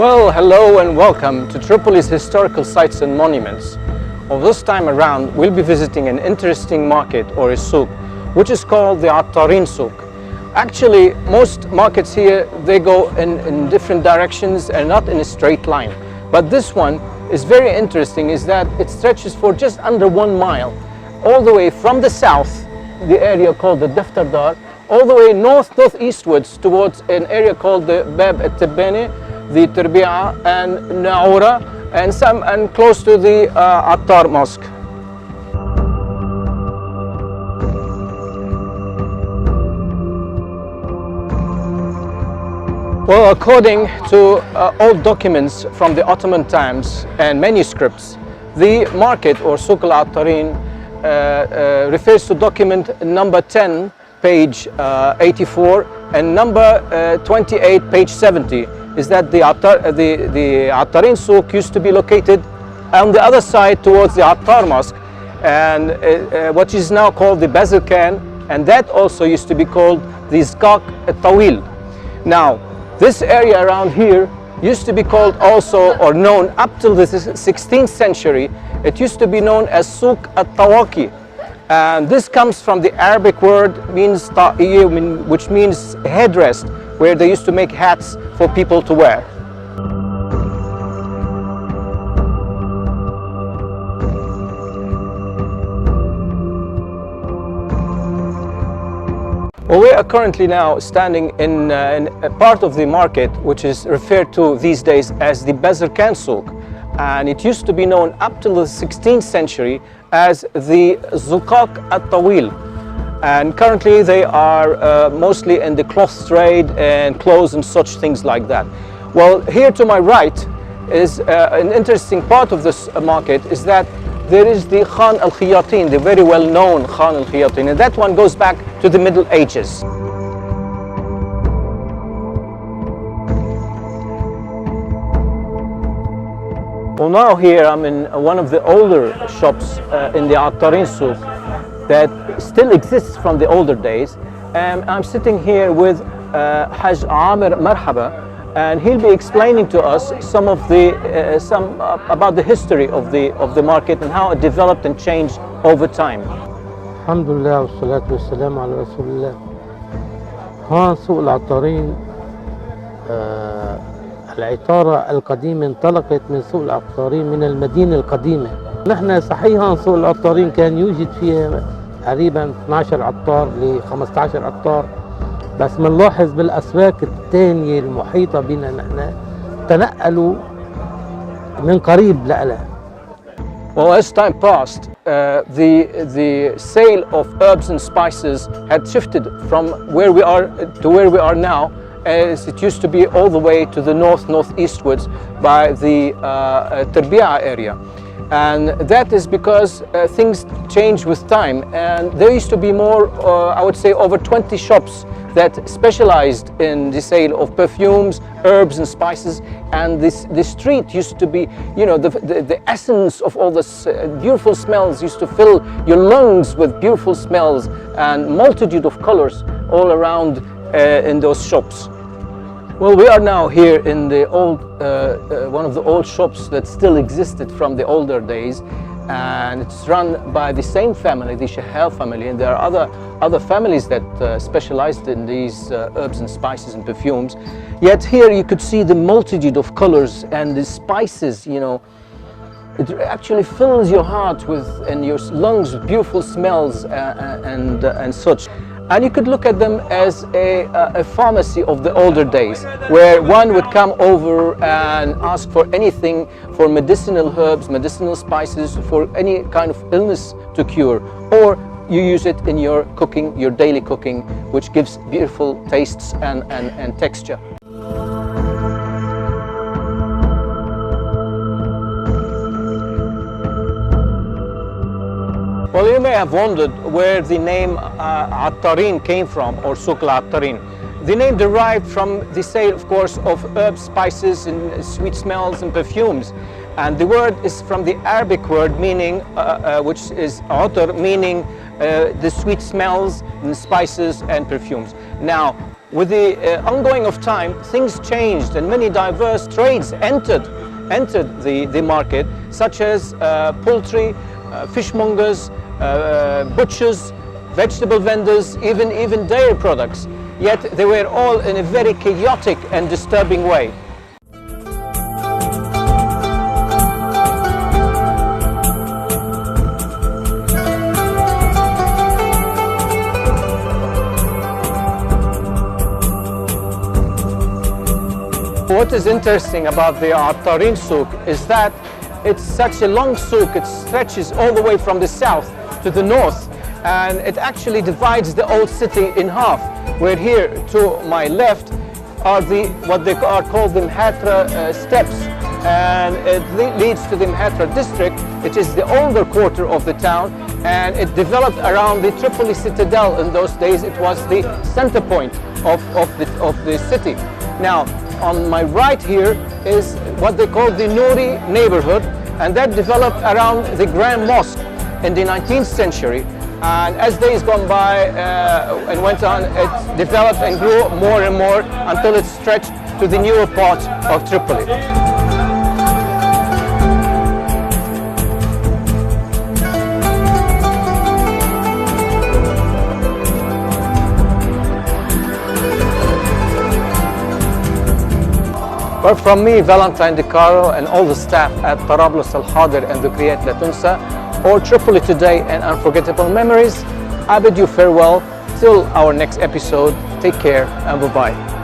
Well, hello and welcome to Tripoli's historical sites and monuments. Well, this time around, we'll be visiting an interesting market or a souk, which is called the Attarin souk. Actually, most markets here, they go in different directions and not in a straight line. But this one is very interesting, is that it stretches for just under 1 mile, all the way from the south, the area called the Deftardar, all the way northeastwards towards an area called the Bab al-Tibbani, the Terbi'a and Naura, and close to the Attar Mosque. Well, according to old documents from the Ottoman times and manuscripts, the market or Souk al-Attarin refers to document number 10, page 84, and number 28, page 70, is that the Attarin souk used to be located on the other side towards the Attar Mosque, and what is now called the Bazarkan, and that also used to be called the Isqaq al-Tawil. Now, this area around here used to be called also, or known up till the 16th century, it used to be known as Souk al-Tawaki. And this comes from the Arabic word means ta'i, which means headrest, where they used to make hats for people to wear. Well, we are currently now standing in a part of the market which is referred to these days as the Bazarkan souk, and it used to be known up till the 16th century as the Isqaq al-Tawil. And currently they are mostly in the cloth trade and clothes and such things like that. Well, here to my right is an interesting part of this market, is that there is the Khan al-Khiyatin, the very well-known Khan al-Khiyatin, and that one goes back to the Middle Ages. Well, now here I'm in one of the older shops in the Attarin souk that still exists from the older days, and I'm sitting here with Haj Amir Marhaba, and he'll be explaining to us some of the about the history of the market and how it developed and changed over time. Alhamdulillah wa salatu wa salam ala Rasulullah. هون سوق العطارين العطارة القديمة انطلقت من سوق العطارين من المدينة القديمة. نحن صحيح سوق العطارين كان يوجد فيها تقريبا 12 عطار ل 15 عطار، بس بنلاحظ بالاسواق الثانيه المحيطه بنا نحن تنقلوا من قريب لها. Well, as time passed, the sale of herbs and spices had shifted from where we are to where we are now, as it used to be all the way to the northeastwards by the Terbi'a area. And that is because things change with time, and there used to be more, I would say over 20 shops that specialized in the sale of perfumes, herbs and spices, and the street used to be, you know, the essence of all this beautiful smells used to fill your lungs with beautiful smells and multitude of colors all around in those shops. Well, we are now here in the old, one of the old shops that still existed from the older days, and it's run by the same family, the Shahal family, and there are other families that specialized in these herbs and spices and perfumes. Yet here you could see the multitude of colors and the spices, you know, it actually fills your heart with and your lungs with beautiful smells and such. And you could look at them as a pharmacy of the older days, where one would come over and ask for anything, for medicinal herbs, medicinal spices, for any kind of illness to cure, or you use it in your cooking, your daily cooking, which gives beautiful tastes and texture. Well, you may have wondered where the name Attarin came from, or Souk al-Attarin. The name derived from the sale, of course, of herbs, spices, and sweet smells and perfumes. And the word is from the Arabic word meaning, which is Attar, meaning the sweet smells and spices and perfumes. Now, With the ongoing of time, things changed and many diverse trades entered the market, such as poultry, fishmongers, butchers, vegetable vendors, even dairy products. Yet they were all in a very chaotic and disturbing way. What is interesting about the Attarin souk is that it's such a long souk. It stretches all the way from the south to the north, and it actually divides the old city in half. Where here to my left are what they are called the Mhatra steps, and it leads to the Mhatra district. It is the older quarter of the town, and it developed around the Tripoli citadel. In those days, it was the center point of the city. Now, on my right here is what they call the Nouri neighborhood, and that developed around the Grand Mosque in the 19th century. And as days gone by and went on, it developed and grew more and more until it stretched to the newer part of Tripoli. But from me, Valentine De Caro, and all the staff at طرابلس الحاضر and وذكريات لاتنسى, or Tripoli Today and Unforgettable Memories, I bid you farewell till our next episode. Take care and bye-bye.